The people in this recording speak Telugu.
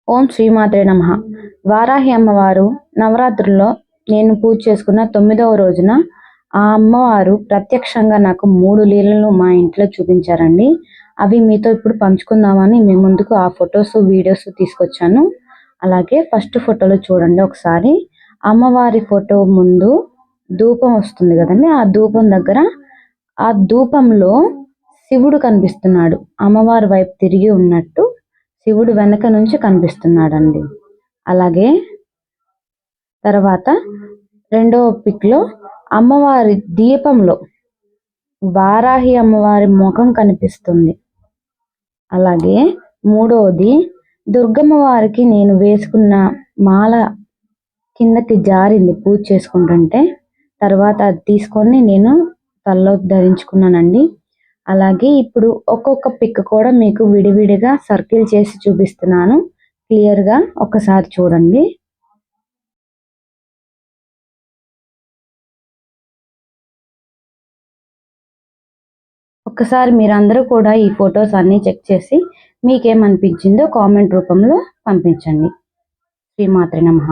ఓం శ్రీమాత్రే నమః. వారాహి అమ్మవారు నవరాత్రుల్లో నేను పూజ చేసుకున్న 9వ రోజున ఆ అమ్మవారు ప్రత్యక్షంగా నాకు 3 లీలలు మా ఇంట్లో చూపించారండి. అవి మీతో ఇప్పుడు పంచుకుందామని మీ ముందుకు ఆ ఫొటోస్, వీడియోస్ తీసుకొచ్చాను. అలాగే ఫస్ట్ ఫోటోలో చూడండి ఒకసారి. అమ్మవారి ఫోటో ముందు ధూపం వస్తుంది కదండి. ఆ ధూపం దగ్గర ఆ ధూపంలో శివుడు కనిపిస్తున్నాడు. అమ్మవారి వైపు తిరిగి ఉన్నట్టు శివుడు వెనక నుంచి కనిపిస్తున్నాడండి. అలాగే తర్వాత రెండవ పిక్ లో అమ్మవారి దీపంలో వారాహి అమ్మవారి ముఖం కనిపిస్తుంది. అలాగే మూడవది దుర్గమ్మ వారికి నేను వేసుకున్న మాల కిందకి జారింది పూజ చేసుకుంటుంటే. తర్వాత అది తీసుకొని నేను తలలో ధరించుకున్నానండి. అలాగే ఇప్పుడు ఒక్కొక్క పిక్ కూడా మీకు విడివిడిగా సర్కిల్ చేసి చూపిస్తున్నాను. క్లియర్గా ఒకసారి చూడండి. ఒక్కసారి మీరందరూ కూడా ఈ ఫొటోస్ అన్నీ చెక్ చేసి మీకేమనిపించిందో కామెంట్ రూపంలో పంపించండి. శ్రీమాత్రే నమః.